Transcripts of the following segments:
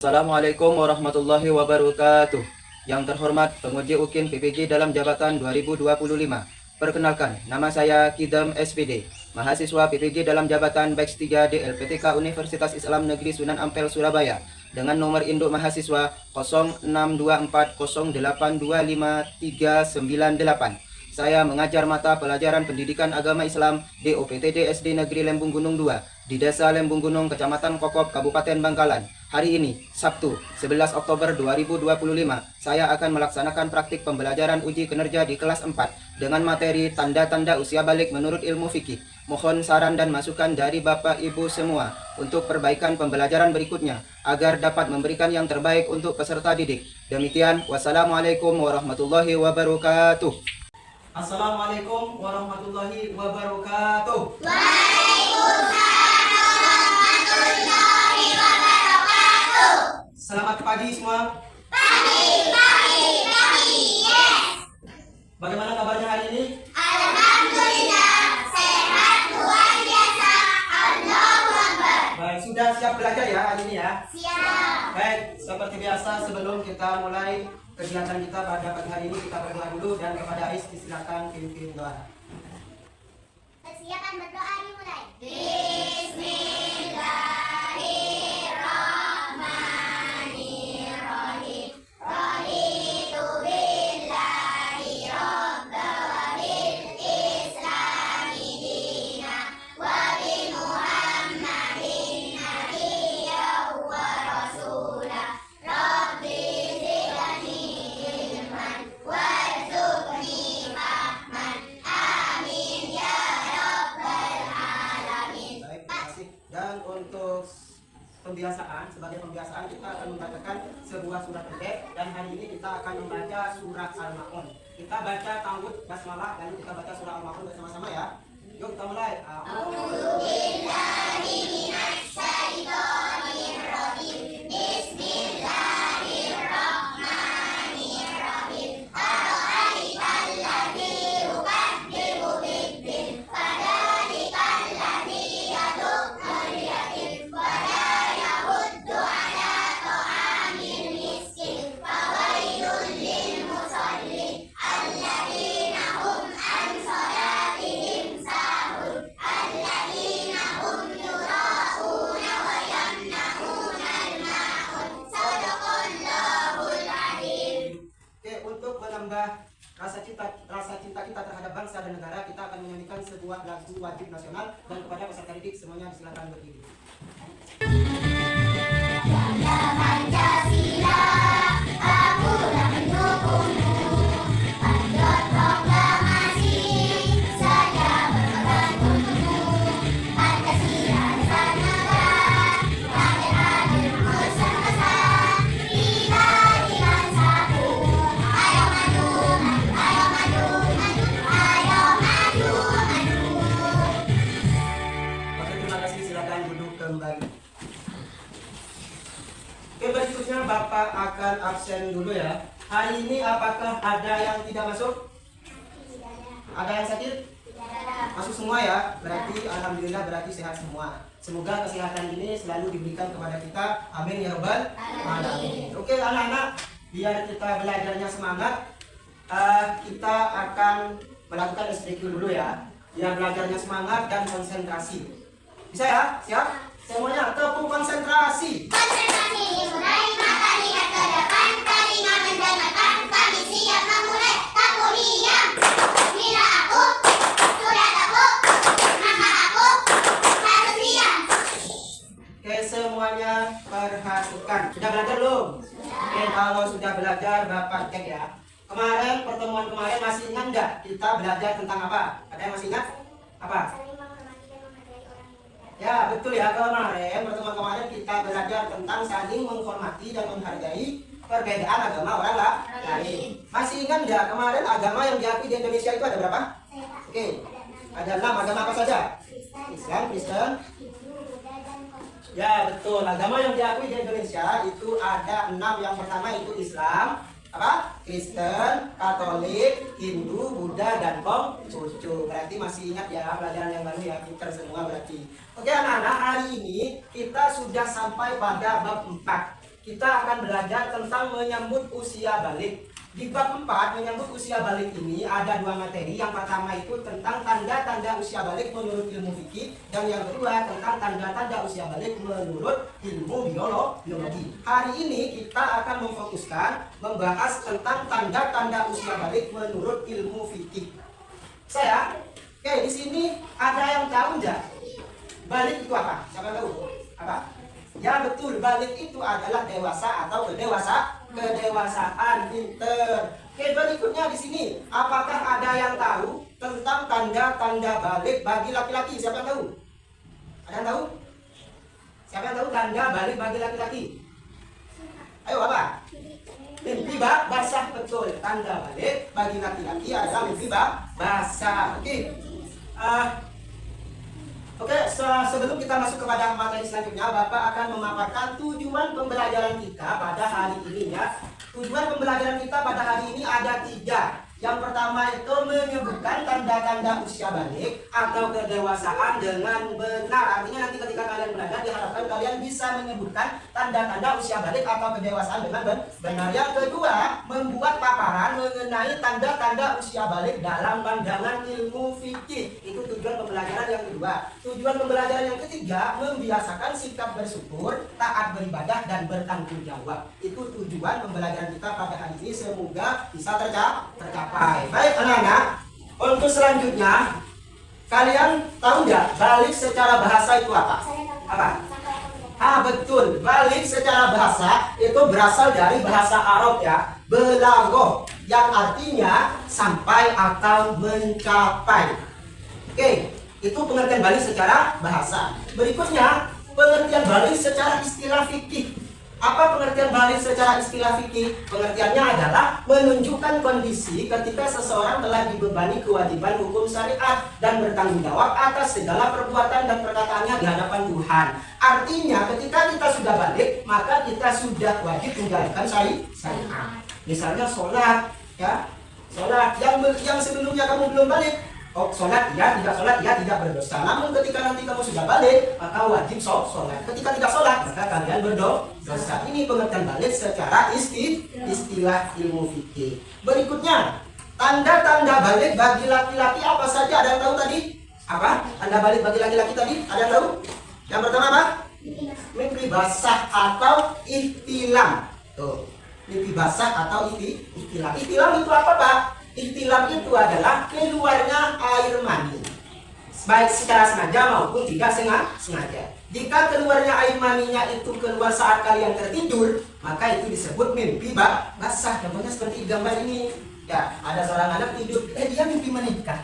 Assalamualaikum warahmatullahi wabarakatuh. Yang terhormat penguji UKIN PPG dalam jabatan 2025. Perkenalkan, nama saya Kidam SPD, mahasiswa PPG dalam jabatan Batch 3 di LPTK Universitas Islam Negeri Sunan Ampel, Surabaya, dengan nomor induk mahasiswa 0624082539. Saya mengajar mata pelajaran pendidikan agama Islam di OPTD SD Negeri Lembung Gunung 2 di Desa Lembung Gunung, Kecamatan Kokop, Kabupaten Bangkalan. Hari ini, Sabtu, 11 Oktober 2025, saya akan melaksanakan praktik pembelajaran uji kinerja di kelas 4 dengan materi tanda-tanda usia balik menurut ilmu fikih. Mohon saran dan masukan dari Bapak Ibu semua untuk perbaikan pembelajaran berikutnya agar dapat memberikan yang terbaik untuk peserta didik. Demikian, wassalamualaikum warahmatullahi wabarakatuh. Assalamualaikum warahmatullahi wabarakatuh. Waalaikumsalam warahmatullahi wabarakatuh. Selamat pagi semua. Pagi, yes. Bagaimana kabarnya hari ini? Alhamdulillah, sehat luar biasa. Allahu Akbar. Baik, sudah siap belajar ya hari ini ya? Siap. Baik, seperti biasa sebelum kita mulai kegiatan kita pada pagi hari ini, kita berdoa dulu dan kepada Ais disilakan pimpin doa. Persiapan berdoa dimulai. Bismillahirrahmanirrahim. Raditu billahi rabba wa bil islami dina wa bi Muhammadin nabiyya wa rasula. Rabbi zidni ilman warzuqni fahman. Amin ya rabbal alamin. Baik, terima kasih. Dan untuk pembiasaan, sebagai pembiasaan kita akan membacakan sebuah surat pendek dan hari ini kita akan membaca surat Al-Ma'un. Kita baca ta'awudz basmalah dan kita baca surah Al-Ma'un bersama-sama ya. Yuk kita mulai. A'udzubillahi minasyaitonirrajim. Bismillahirrahmanirrahim. Ara'aital ladzi yukadzibu biddin fadzalikal ladzi yadu'ul yatim wa la yahuddu 'ala ta'amil miskin fawailul lil musallin alladzina hum an salatihim sahun alladzina hum yura'una wa yamna'unal ma'un. Sadaqallahul azim. Oke, untuk menambah rasa cinta kita terhadap bangsa dan negara, kita akan menyanyikan sebuah lagu wajib nasional dan kepada peserta didik semuanya silakan berdiri. Jaga Pancasila, akulah mendukungmu. Patriot proklamasi, saya berpegang untukmu. Pancasila dasar negara, rakyat adil makmur semesta. Kita dengan satu, ayo maju, ayo maju, ayo maju, maju. Oke, terima kasih, silakan duduk kembali. Oke, berikutnya Bapak akan absen dulu ya. Hari ini apakah ada yang tidak masuk? Ada yang sakit? Masuk semua ya. Berarti alhamdulillah, berarti sehat semua. Semoga kesehatan ini selalu diberikan kepada kita. Amin ya rabbal alamin. Oke anak-anak, biar kita belajarnya semangat, kita akan melakukan SPQ dulu ya. Biar belajarnya semangat dan konsentrasi. Bisa ya? Siap? Semuanya tepuk konsentrasi. Konsentrasi dimulai, mata lihat ke depan, telinga mendengarkan, kami siap memulai. Aku diam, bila aku sudah tepuk, maka aku harus diam. Oke, semuanya perhatikan. Sudah belajar belum? Oke, kalau sudah belajar, Bapak cek ya. Kemarin, pertemuan kemarin masih ingat nggak kita belajar tentang apa? Ada yang masih ingat? Apa? Ya, betul ya. Kemarin, pertemuan kemarin kita belajar tentang saling menghormati dan menghargai perbedaan agama orang lain. Masih ingat nggak kemarin agama yang diakui di Indonesia itu ada berapa? Oke, ada 6 agama apa saja? Islam, Kristen. Ya, betul. Agama yang diakui di Indonesia itu ada 6. Yang pertama itu Islam, apa? Kristen, Katolik, Hindu, Buddha, dan Konghucu. Berarti masih ingat ya pelajaran yang baru ya, pinter semua berarti. Oke anak-anak, hari ini kita sudah sampai pada bab 4. kita akan belajar tentang menyambut usia balik. Di bab 4 menyambut usia balik ini ada 2 materi. Yang pertama itu tentang tanda-tanda usia balik menurut ilmu fikih, dan yang kedua tentang tanda-tanda usia balik menurut ilmu biologi. Hari ini kita akan memfokuskan membahas tentang tanda-tanda usia balik menurut ilmu fikih. Oke, di sini ada yang tahu nggak? Balik itu apa? Siapa yang tahu? Apa? Ya betul, balik itu adalah dewasa atau kedewasaan pinter. Oke, berikutnya di sini, apakah ada yang tahu tentang tanda-tanda balik bagi laki-laki? Siapa yang tahu? Ada yang tahu? Siapa yang tahu tanda balik bagi laki-laki? Ayo apa? Mimpi basah, betul. Tanda balik bagi laki-laki adalah mimpi basah. Oke, sebelum kita masuk kepada materi selanjutnya, Bapak akan memaparkan tujuan pembelajaran kita pada hari ini ya. Tujuan pembelajaran kita pada hari ini ada 3. Yang pertama itu menyebutkan tanda-tanda usia balik atau kedewasaan dengan benar. Artinya nanti ketika kalian belajar diharapkan kalian bisa menyebutkan tanda-tanda usia balik atau kedewasaan dengan benar. Yang kedua, membuat paparan mengenai tanda-tanda usia balik dalam pandangan ilmu fikih. Itu tujuan pembelajaran yang kedua. Tujuan pembelajaran yang ketiga, membiasakan sikap bersyukur, taat beribadah, dan bertanggung jawab. Itu tujuan pembelajaran kita pada hari ini. Semoga bisa tercapai. Baik anak-anak, untuk selanjutnya kalian tahu nggak balik secara bahasa itu apa? Betul, balik secara bahasa itu berasal dari bahasa Arab ya, belaghah, yang artinya sampai atau mencapai. Oke, itu pengertian balik secara bahasa. Berikutnya, pengertian balik secara istilah fikih. Apa pengertian balik secara istilah fikih? Pengertiannya adalah menunjukkan kondisi ketika seseorang telah dibebani kewajiban hukum syariat dan bertanggung jawab atas segala perbuatan dan perkataannya di hadapan Tuhan. Artinya ketika kita sudah balik, maka kita sudah wajib menjalankan syariat. Misalnya sholat, ya, sholat yang sebelumnya kamu belum balik. Oh, sholat ya, tidak berdosa. Namun ketika nanti kamu sudah balik, maka wajib sholat. Ketika tidak sholat, maka kalian berdosa. Ini pengertian balik secara istilah ilmu fikih. Berikutnya, tanda-tanda balik bagi laki-laki apa saja? Ada yang tahu tadi? Apa? Tanda balik bagi laki-laki tadi? Ada yang tahu? Yang pertama apa? Mimpi basah atau ihtilam. Tuh, mimpi basah atau ihtilam. Ihtilam itu apa, Pak? Ihtilam itu adalah keluarnya air mani, baik secara sengaja maupun tidak sengaja. Jika keluarnya air maninya itu keluar saat kalian tertidur, maka itu disebut mimpi basah. Contohnya seperti gambar ini. Ya, ada seorang anak tidur, dia mimpi menikah.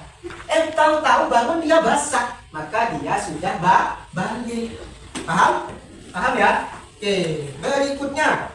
Tahu-tahu bangun dia basah, maka dia sudah balik. Paham? Paham ya? Oke, berikutnya.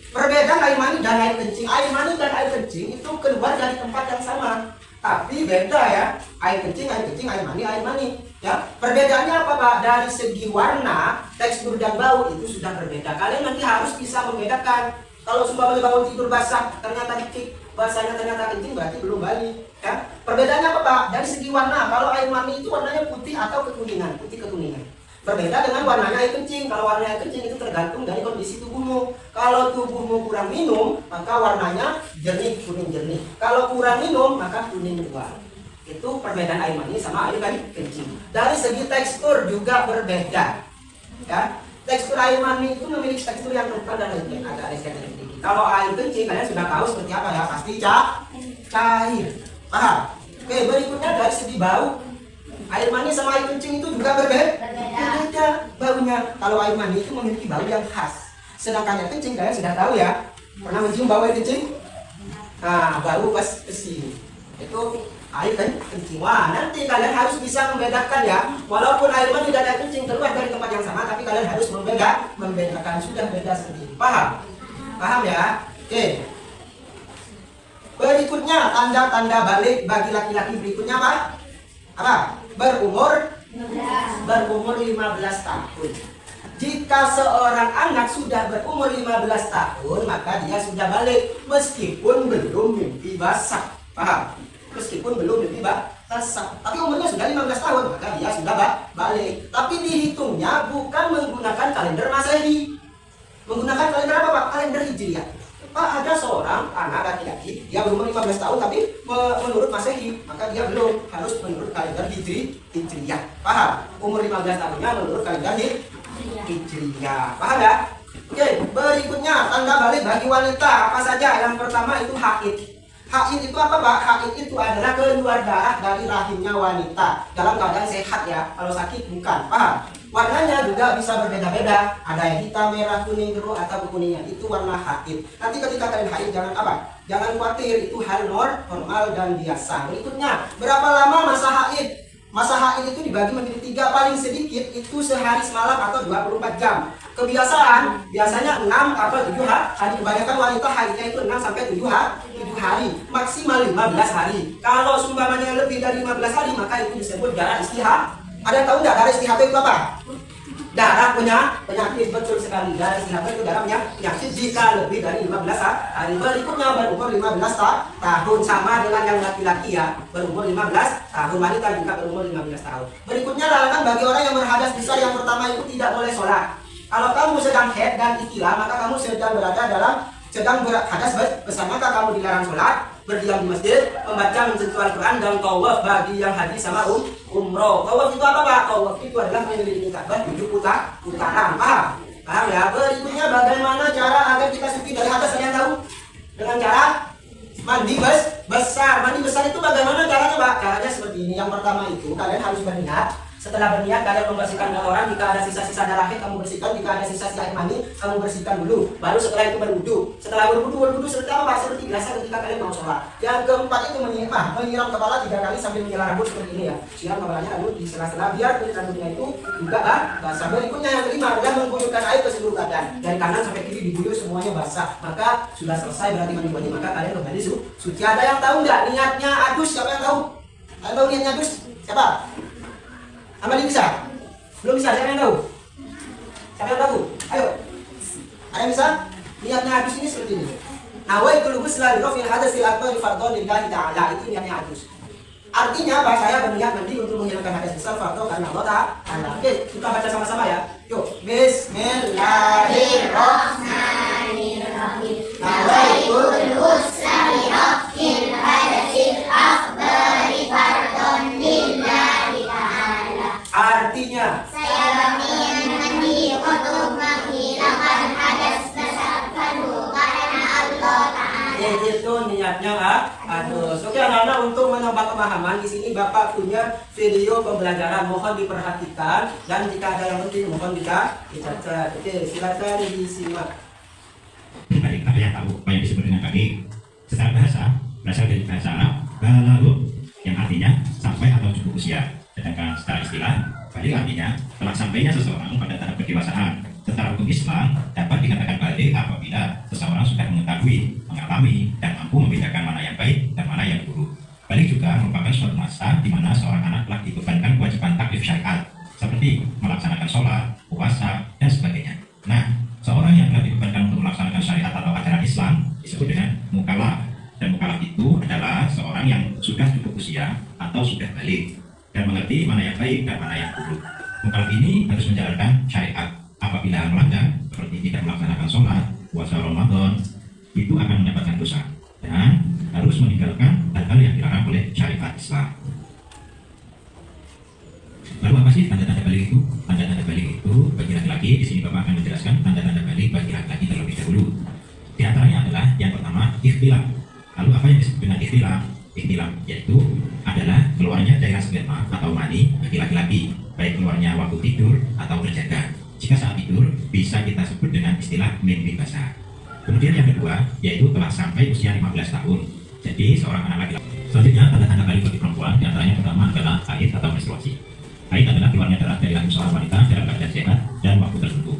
Perbedaan air mani dan air kencing. Air mani dan air kencing itu keluar dari tempat yang sama, tapi beda ya. Air kencing, air mani. Ya, perbedaannya apa, Pak? Dari segi warna, tekstur dan bau itu sudah berbeda. Kalian nanti harus bisa membedakan. Kalau sumpah bangun tidur basah, ternyata dikik, basahnya ternyata kencing, berarti belum balik. Ya, perbedaannya apa, Pak? Dari segi warna. Kalau air mani itu warnanya putih atau kekuningan, putih kekuningan. Berbeda dengan warnanya air kencing. Kalau warna air kencing itu tergantung dari kondisi tubuhmu. Kalau tubuhmu kurang minum, maka warnanya jernih, kuning jernih. Kalau kurang minum, maka kuning tua. Itu perbedaan air mani sama air kencing. Dari segi tekstur juga berbeda. Ya, tekstur air mani itu memiliki tekstur yang kental dan lembut, agak lengket sedikit. Kalau air kencing kalian sudah tahu seperti apa ya, pasti cair. Paham? Oke, berikutnya dari segi bau. Air mani sama air kencing itu juga berbeda baunya. Kalau air mani itu memiliki bau yang khas, sedangkan air kencing kalian sudah tahu ya. Pernah mencium bau air kencing? Nah, bau pas kesini itu air kencing. Wah, nanti kalian harus bisa membedakan ya. Walaupun air mani dan air kencing keluar dari tempat yang sama, tapi kalian harus membedakan. Sudah beda sendiri. Paham? Paham ya? Oke. Berikutnya tanda-tanda balik bagi laki-laki berikutnya apa? Berumur 15 tahun. Jika seorang anak sudah berumur 15 tahun, maka dia sudah balik meskipun belum mimpi basah. Paham? Meskipun belum mimpi Tapi umurnya sudah 15 tahun, maka dia sudah balik. Tapi dihitungnya bukan menggunakan kalender Masehi. Menggunakan kalender apa, Pak? Kalender Hijriah. Pak, ada seorang anak laki-laki, dia berumur 15 tahun tapi menurut Masehi, maka dia belum, harus menurut kalender Hijriah. Paham? Umur 15 tahunnya menurut kalender Hijriah. Paham ya? Oke, berikutnya tanda balik bagi wanita apa saja? Yang pertama itu haid. Haid itu apa, Pak? Haid itu adalah keluar darah dari rahimnya wanita dalam keadaan sehat ya. Kalau sakit bukan. Paham? Warnanya juga bisa berbeda-beda. Ada yang hitam, merah, kuning, biru atau kuningan. Itu warna haid. Nanti ketika kalian haid jangan apa? Jangan khawatir, itu hal normal dan biasa. Berikutnya, berapa lama masa haid? Masa haid itu dibagi menjadi 3, paling sedikit itu sehari semalam atau 24 jam. Kebiasaan biasanya 6 atau 7 hari. Kebanyakan wanita haidnya itu 6 sampai 7 hari, maksimal 15 hari. Kalau seumpamanya lebih dari 15 hari maka itu disebut darah istihad. Ada yang tahu nggak darah istihad itu apa? Darah punya penyakit, betul sekali. Darah istihad itu darah penyakit jika lebih dari 15 hari. Berikutnya berumur 15 tahun, sama dengan yang laki-laki ya, berumur 15 tahun. Wanita juga berumur 15 tahun. Berikutnya larangan bagi orang yang berhadas besar. Yang pertama itu tidak boleh sholat. Kalau kamu sedang haid dan istilah, maka kamu sedang berhadas besar, maka kamu dilarang sholat, berdiam di masjid, membaca menyentuh Al-Quran, dan tawaf bagi yang haji sama umroh. Tawaf itu apa, Pak? Tawaf itu adalah mengelilingi Ka'bah 7 putaran. Paham ya? Berikutnya bagaimana cara agar kita suci dari hadas? Kalian tahu? Dengan cara mandi besar. Mandi besar itu bagaimana caranya, Pak? Caranya seperti ini. Yang pertama itu kalian harus berniat. Setelah berniat, kalian membersihkan kotoran. Jika ada sisa-sisa darah haid, kamu bersihkan. Jika ada sisa-sisa air mani, kamu bersihkan dulu. Baru setelah itu berwudu. Setelah berwudu seperti apa, Pak? Seperti biasa ketika kalian mau sholat. Yang keempat itu menyiram kepala 3 kali sambil menyela rambut seperti ini ya. Siram kepalanya lalu di sela-sela biar kulit rambutnya itu juga basah. Berikutnya yang kelima adalah mengguyurkan air ke seluruh badan. Dari kanan sampai kiri diguyur semuanya basah. Maka sudah selesai berarti mandi, maka kalian kembali suci. Ada yang tahu nggak niatnya adus? Siapa yang tahu? Kalian tahu niatnya adus? Siapa? Amali bisa? Belum bisa? Siapa yang tahu? Siapa yang tahu? Ayo. Ada yang bisa? Niatnya hadis ini seperti ini. Nawaitul ghusla li raf'il hadasil akbar fardhon lillahi ta'ala. Itu niatnya hadis. Artinya apa? Saya berniat mandi untuk menghilangkan hadas besar fardhu karena Allah Ta'ala. Oke, kita baca sama-sama ya. Yuk. Bismillahirrahmanirrahim. Nawaitul ghusla li raf'il hadasil akbar fardhon lillahi ta'ala. Artinya, Saya berniat mandi untuk menghilangkan hadas besar fardhu karena Allah Ta'ala. itu niatnya adus. Oke anak-anak, untuk menambah pemahaman di sini Bapak punya video pembelajaran, mohon diperhatikan, dan jika ada yang penting mohon dicatat. Oke, silakan disimak. Baik, ada yang tahu apa yang disebut dengan baik? Secara bahasa berasal dari bahasa Arab balagh, yang artinya sampai atau cukup usia. Sedangkan secara istilah, balik artinya telah sampainya seseorang pada tahap kedewasaan. Secara hukum Islam dapat dikatakan balik apabila seseorang sudah mengetahui, mengalami, dan mampu membedakan mana yang baik dan mana yang buruk. Balik juga merupakan suatu masa di mana seorang anak telah dibebankan kewajiban taklif syariat seperti melaksanakan sholat, puasa, dan sebagainya. Nah, seorang yang telah dibebankan untuk melaksanakan syariat atau ajaran Islam disebut dengan mukallaf. Dan mukallaf itu adalah seorang yang sudah cukup usia atau sudah balik dan mengerti mana yang baik dan mana yang buruk. Mukallaf ini harus menjalankan syariat. Apabila melanggar seperti tidak melaksanakan sholat, puasa Ramadan, itu akan mendapatkan dosa dan harus meninggalkan hal-hal yang dilarang oleh syariat Islam. Lalu apa sih tanda-tanda balik itu? Tanda-tanda balik itu bagi laki-laki, di sini Bapak akan menjelaskan tanda-tanda balik bagi laki-laki terlebih dahulu. Di antaranya adalah yang pertama, ikhtilam. Lalu apa yang disebut dengan ikhtilam? Ikhtilam yaitu adalah keluarnya cairan sperma atau mani bagi laki-laki, baik keluarnya waktu tidur atau berjaga. Jika saat tidur, bisa kita sebut dengan istilah mimpi basah. Kemudian yang kedua, yaitu telah sampai usia 15 tahun. Jadi seorang anak laki-laki. Selanjutnya, tanda-tanda balik bagi perempuan, diantaranya pertama adalah haid atau menstruasi. Haid adalah keluarnya darah dari rahim seorang wanita dalam keadaan sehat dan waktu tertentu.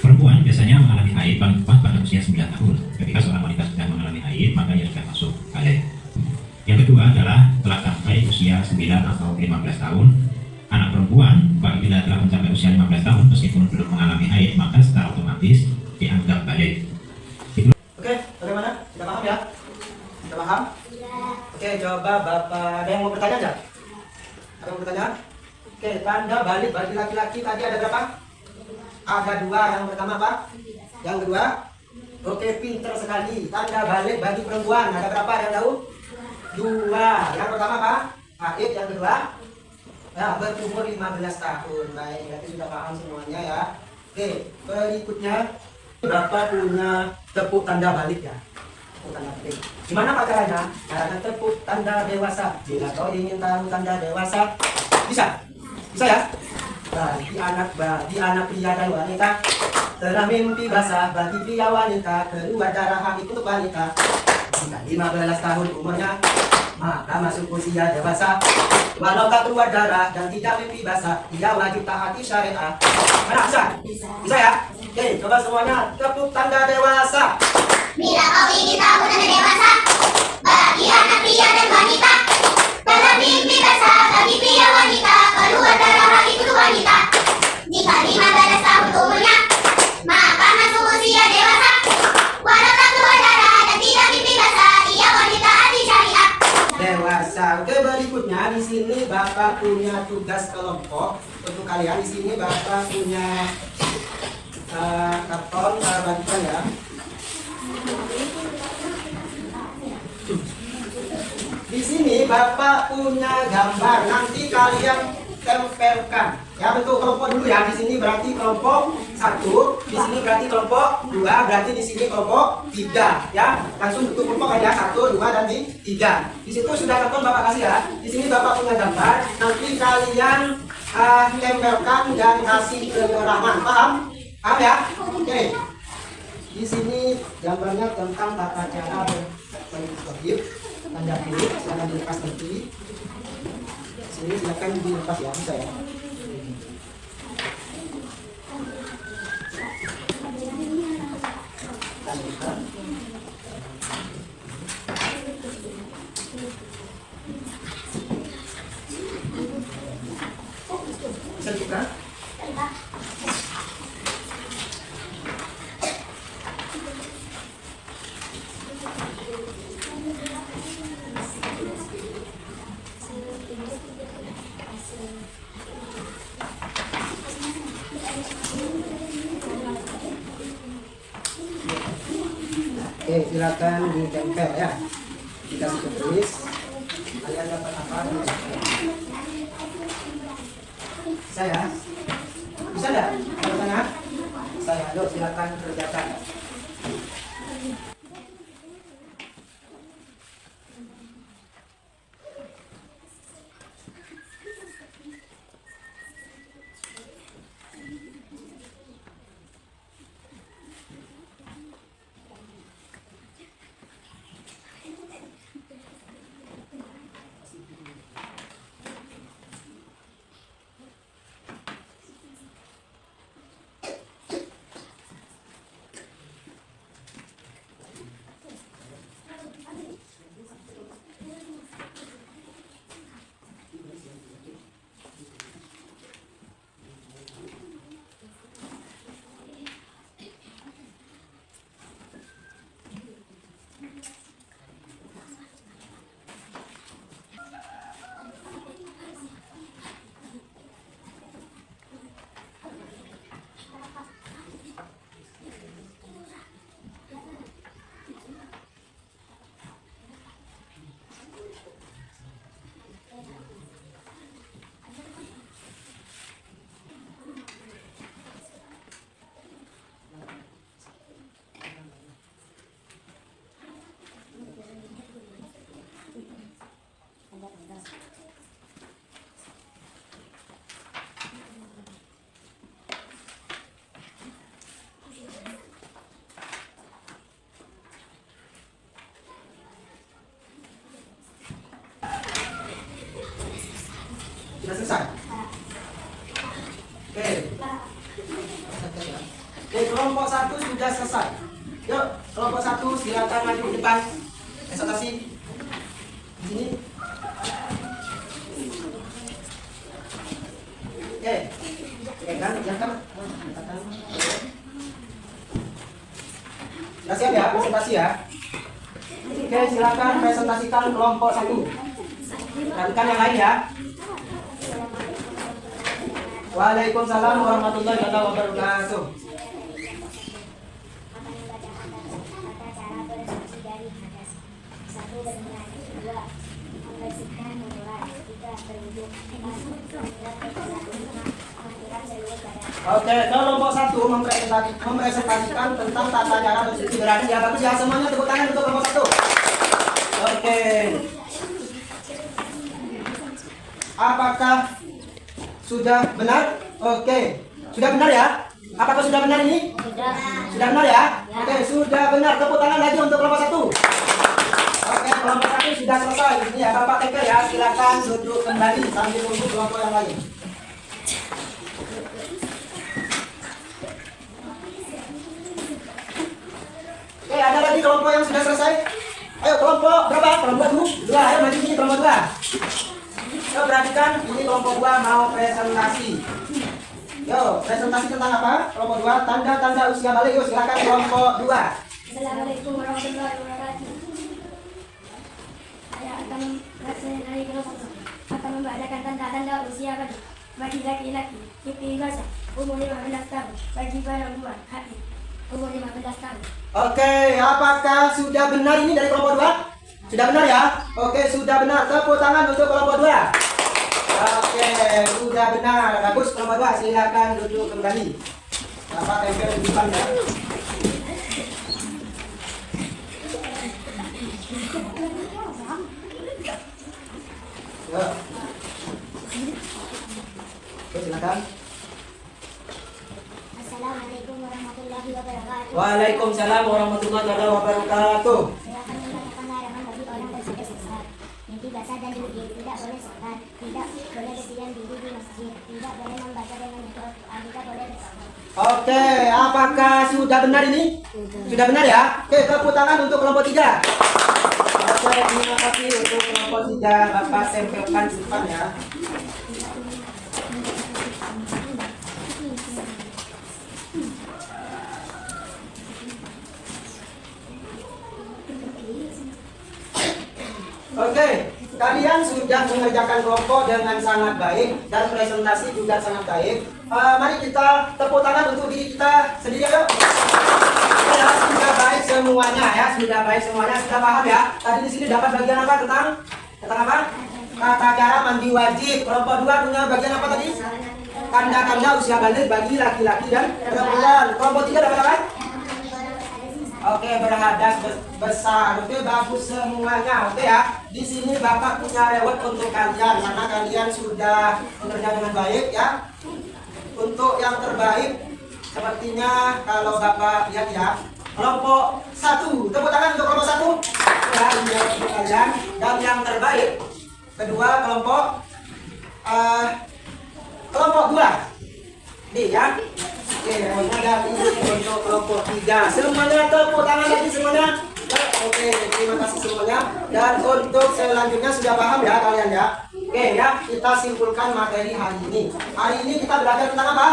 Perempuan biasanya mengalami haid paling cepat pada usia 9 tahun. Ketika seorang wanita sudah mengalami haid, maka ia sudah masuk balik. Yang kedua adalah telah sampai usia 9 atau 15 tahun. Anak perempuan apabila telah mencapai usia 15 tahun meskipun belum mengalami haid, maka secara otomatis dianggap balik. Oke, bagaimana? Sudah paham ya? Sudah paham? Ya. Oke, coba Bapak, ada yang mau bertanya nggak? tanda balik bagi laki-laki tadi ada berapa? Ada 2. Yang pertama apa? Yang kedua? Oke, pinter sekali. Tanda balik bagi perempuan ada berapa? Yang tahu? 2. Yang pertama apa? Haid. Yang kedua? Ya, berumur 15 tahun. Baik, berarti sudah paham semuanya ya. Oke, berikutnya Bapak punya tepuk tanda balik ya. Tepuk tanda balik. Gimana Pak caranya? Caranya tepuk tanda dewasa. Bila kau ingin tahu tanda dewasa, bisa? Bisa ya? Bagi anak pria dan wanita, telah mimpi basah bagi pria wanita, keluar darah haid untuk wanita. Jika 15 tahun umurnya, maka masuk usia dewasa. Walau tak keluar darah dan tidak mimpi basah, dia wajib taati syariat. Mana bisa? Bisa ya? Oke, coba semuanya tepuk tanda dewasa. Bila kau ingin tahu tanda dewasa, bagi anak pria dan wanita, dalam mimpi basah bagi pria wanita, keluar darah haid untuk wanita. Jika 15 tahun umurnya, maka masuk usia dewasa. Walau tak keluar darah dan tidak mimpi basah, ia wajib taati syariat. Dewasa. Oke, berikutnya di sini Bapak punya tugas kelompok untuk kalian. Di sini Bapak punya karton bagikan ya. Di sini Bapak punya gambar. Nanti kalian tempelkan. Ya, bentuk kelompok dulu ya. Di sini berarti kelompok 1, di sini berarti kelompok 2, berarti di sini kelompok 3 ya. Langsung bentuk kelompok aja 1, 2 dan 3. Di situ sudah karton Bapak kasih ya. Di sini Bapak punya gambar. Nanti kalian tempelkan dan kasih penerangan. Paham? Paham ya? Oke. Di sini gambarnya tentang tata cara berwajib tanda klik. Silakan dilepas nanti. Sini silakan dilepas ya, bisa ya. Bisa dibuka? Oke, silakan ditempel ya. Dikasih tulis. Kalian dapat apa? Bisa ya? Bisa enggak? Tengah. Saya, yuk silakan kerjakan. Sudah selesai? Oke. Oke, kelompok 1 sudah selesai. Yuk, kelompok 1 silakan maju ke depan. Presentasi di sini. Oke. Oke, kan silakan. Sudah siap ya presentasi ya? Oke, silakan presentasikan kelompok 1. Perhatikan yang lain ya. Waalaikumsalam warahmatullahi wabarakatuh. Akan membacakan tata cara bersuci dari hadas. 1. Berniat. 2. Membersihkan mulut. 3. Berwudu. 4. Menghilangkan seluruh badan. Oke, kelompok 1 mempresentasikan tentang tata cara bersuci berani. Ya bagus ya, semuanya tepuk tangan untuk kelompok 1. Oke. Apakah sudah benar? Oke. Sudah benar ya? Apakah sudah benar ini? Sudah. Sudah benar ya? Oke, sudah benar. Tepuk tangan lagi untuk kelompok 1. Oke, kelompok 1 sudah selesai. Ini ya, Bapak Teker ya. Silakan duduk kembali sambil tunggu kelompok yang lain. Oke, ada lagi kelompok yang sudah selesai? Ayo kelompok berapa? Kelompok 2. Ayo maju sini kelompok 2. Yo, perhatikan, ini kelompok 2 mau presentasi. Yo, presentasi tentang apa? Kelompok 2, tanda-tanda usia balik. Yo, silakan kelompok 2. Assalamualaikum warahmatullahi wabarakatuh. Saya akan dari kelompok akan membacakan tanda-tanda usia bagi laki-laki dewasa umur 15 tahun, bagi perempuan haid umur 15 tahun. Oke, apakah sudah benar ini dari kelompok 2? Sudah benar ya? Oke, sudah benar. Tepuk tangan untuk kelompok 2. Oke, sudah benar. Bagus kelompok 2. Silakan duduk kembali. Bapak tempel di depan ya. Yo. Oke, silakan. Assalamualaikum warahmatullahi wabarakatuh. Waalaikumsalam warahmatullahi wabarakatuh. Saya akan membacakan larangan bagi orang bersudah besar. Mimpi basah dan judi, tidak boleh sholat, tidak boleh berdiam diri di masjid, tidak boleh membaca dengan Al-Quran, tidak boleh bersolat. Oke, apakah sudah benar ini? Sudah benar ya? Oke, tepuk tangan untuk kelompok 3. Oke, terima kasih untuk kelompok 3. Bapak tempelkan di depan ya. Oke, kalian sudah mengerjakan kelompok dengan sangat baik dan presentasi juga sangat baik. Mari kita tepuk tangan untuk diri kita sendiri yuk. Ya, sudah baik semuanya ya, sudah baik semuanya, sudah paham ya. Tadi di sini dapat bagian apa tentang apa? Tata cara mandi wajib. Kelompok 2 punya bagian apa tadi? Tanda-tanda usia balik bagi laki-laki dan perempuan. Kelompok 3 dapat apa? Oke, berhadas besar. Oke, bagus semuanya. Oke ya. Di sini Bapak punya reward untuk kalian karena kalian sudah bekerja dengan baik ya. Untuk yang terbaik sepertinya kalau Bapak lihat ya, kelompok 1. Tepuk tangan untuk kelompok 1. Ya, ini untuk kalian. Dan yang terbaik kedua kelompok 2. Nih ya. Oke, ada untuk kelompok 3. Semuanya tepuk tangan lagi semuanya. Oke, terima kasih semuanya. Dan untuk selanjutnya sudah paham ya kalian ya. Oke ya, kita simpulkan materi hari ini. Hari ini kita belajar tentang apa?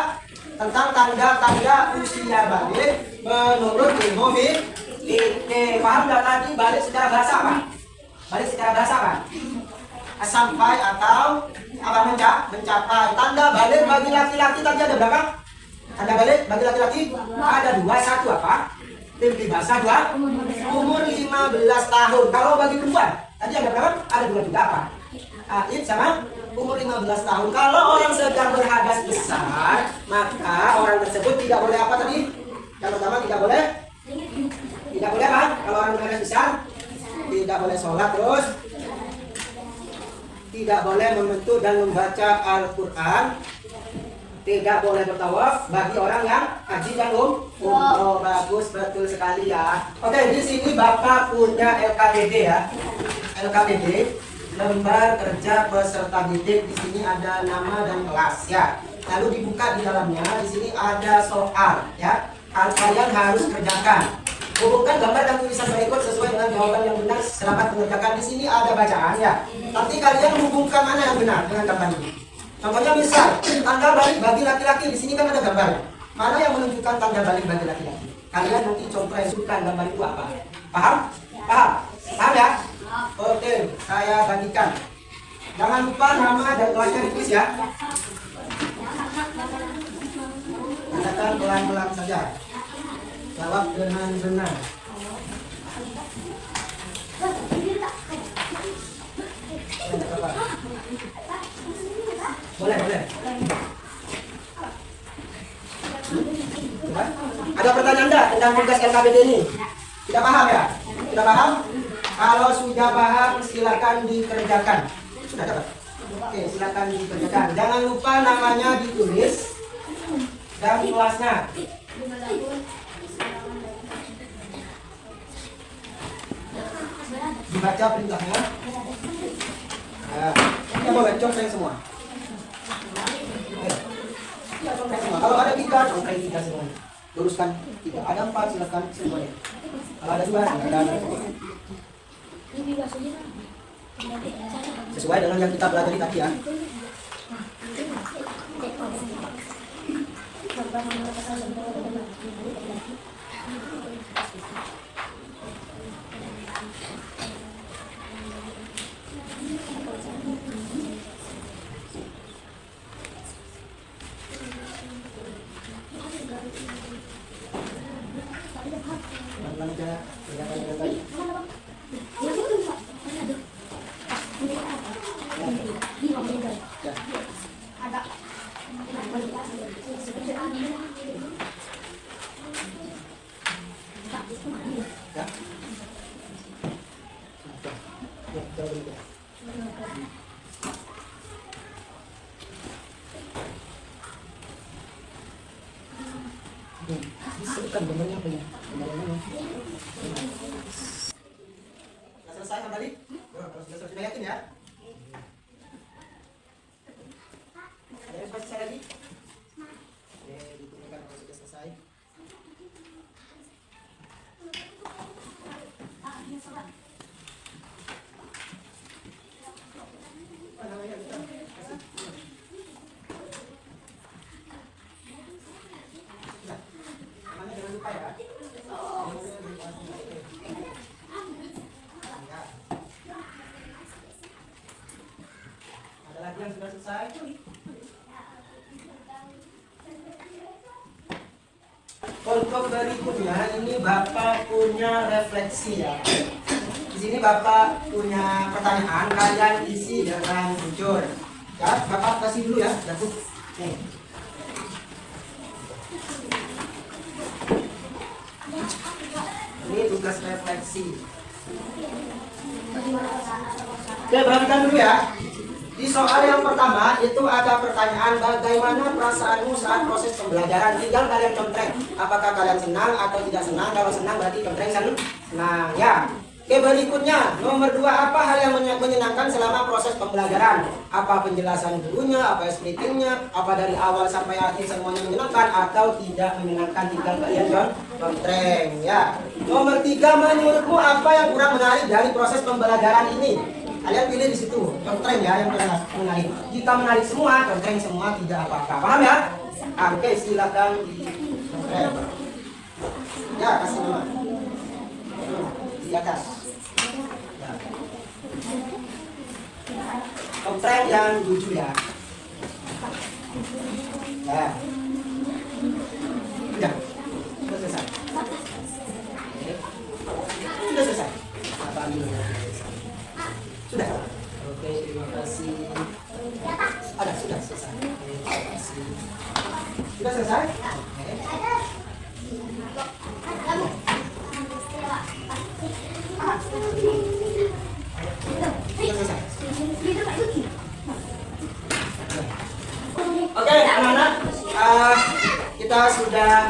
Tentang tanda-tanda usia balik menurut ilmu fikih. Paham nggak tadi balik secara bahasa apa? Balik secara bahasa apa? Sampai atau apa mencapai. Tanda balik bagi laki-laki tadi ada berapa? Tanda balik bagi laki-laki ada 2. 1 apa? Mimpi basah 2 umur 15 tahun. Kalau bagi perempuan tadi ada berapa? Ada 2 juga apa? Haid sama umur 15 tahun. Kalau orang sedang berhadas besar, maka orang tersebut tidak boleh apa tadi? Yang pertama tidak boleh apa? Kalau orang berhadas besar tidak boleh sholat, terus tidak boleh membentuk dan membaca Al-Quran, tidak boleh bertawaf bagi orang yang haji dan umroh. Bagus, betul sekali ya. Oke, di sini Bapak punya LKDD ya. LKDD, lembar kerja peserta didik. Di sini ada nama dan kelas ya. Lalu dibuka di dalamnya, di sini ada soal ya. Kalian harus kerjakan. Hubungkan gambar dan tulisan berikut sesuai dengan jawaban yang benar. Selamat mengerjakan. Di sini ada bacaan ya. Nanti kalian hubungkan mana yang benar dengan gambar ini. Contohnya misal tanda balik bagi laki-laki, di sini kan ada gambar. Mana yang menunjukkan tanda balik bagi laki-laki? Kalian nanti contohkan gambar itu apa? Paham? Paham? Paham ya? Oke, saya bagikan. Jangan lupa nama dan kelasnya ditulis ya. Katakan pelan-pelan saja. Jawab dengan benar. Boleh, boleh. Coba. Ada pertanyaan enggak tentang tugas LKPD ini? Tidak paham ya? Tidak paham? Kalau sudah paham silakan dikerjakan. Sudah dapat? Oke, silakan dikerjakan. Jangan lupa namanya ditulis dan kelasnya. Dibaca perintahnya. Nah, kita boleh contohin semua. Oke. Ya, contohin semua. Kalau ada 3, contohin 3 semuanya. Luruskan 3. Ada 4, silakan semuanya. Kalau ada 2, silakan. Sesuai dengan yang kita pelajari tadi ya. Pelan-pelan aja, kerjakan dengan baik. Ya. Ya, coba dulu. Disebutkan gambarnya apa ya? Gambarnya. Sudah selesai kembali? Kalau sudah selesai, sudah yakin ya? Ada yang selesai lagi? Oke, dikumpulkan kalau sudah selesai. Apa namanya? Kita kasih. Nah, namanya jangan lupa ya. Ada lagi yang sudah selesai? Untuk berikutnya ini Bapak punya refleksi ya. Di sini Bapak punya pertanyaan, kalian isi dengan jujur. Ya, Bapak kasih dulu ya, Datuk. Nih. Ini tugas refleksi. Oke, perhatikan dulu ya. Di soal yang pertama itu ada pertanyaan bagaimana perasaanmu saat proses pembelajaran. Tinggal kalian contreng. Apakah kalian senang atau tidak senang? Kalau senang berarti contreng senang ya. Oke, berikutnya nomor 2, apa hal yang menyenangkan selama proses pembelajaran? Apa penjelasan gurunya, apa explaining-nya, apa dari awal sampai akhir semuanya menyenangkan atau tidak menyenangkan? Tinggal kalian contreng ya. Nomor 3, menurutmu apa yang kurang menarik dari proses pembelajaran ini? Kalian pilih di situ, contreng ya yang menarik. Jika menarik semua, contreng semua, tidak apa-apa. Paham ya? Oke, silakan di contreng. Ya, kasih nama. Di atas. Ya. Contreng yang jujur ya. Ya. Sudah. Sudah selesai. Oke. Sudah selesai. Apa ambil? Sudah. Oke, terima kasih. Ada, sudah selesai. Terima kasih. Sudah selesai? Oke. Sudah selesai. Oke, anak-anak, kita sudah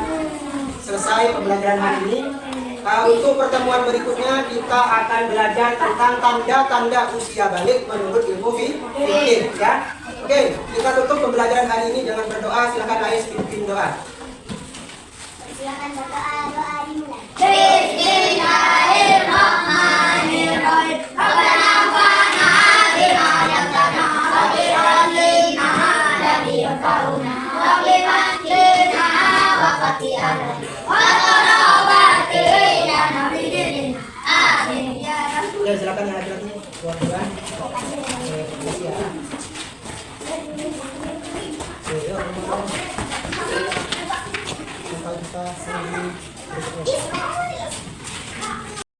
selesai pembelajaran hari ini. Untuk pertemuan berikutnya kita akan belajar tentang tanda-tanda usia balik menurut ilmu fikih ya. Oke, kita tutup pembelajaran hari ini dengan berdoa. Silakan Ais pimpin doa. Silakan berdoa, doa dimulai. Bismillahirrahmanirrahim. Rabbana anfa'na bima 'allamtana wa bi'ilmina alladhi yanfa'una wa bi'atina wa qati'ana wa tarabatina bidin. Amin ya Rabb. Oke, silakan yang laki-laki buat doa. Oke, permisi ya. Oke, yuk. kita sesi berikutnya.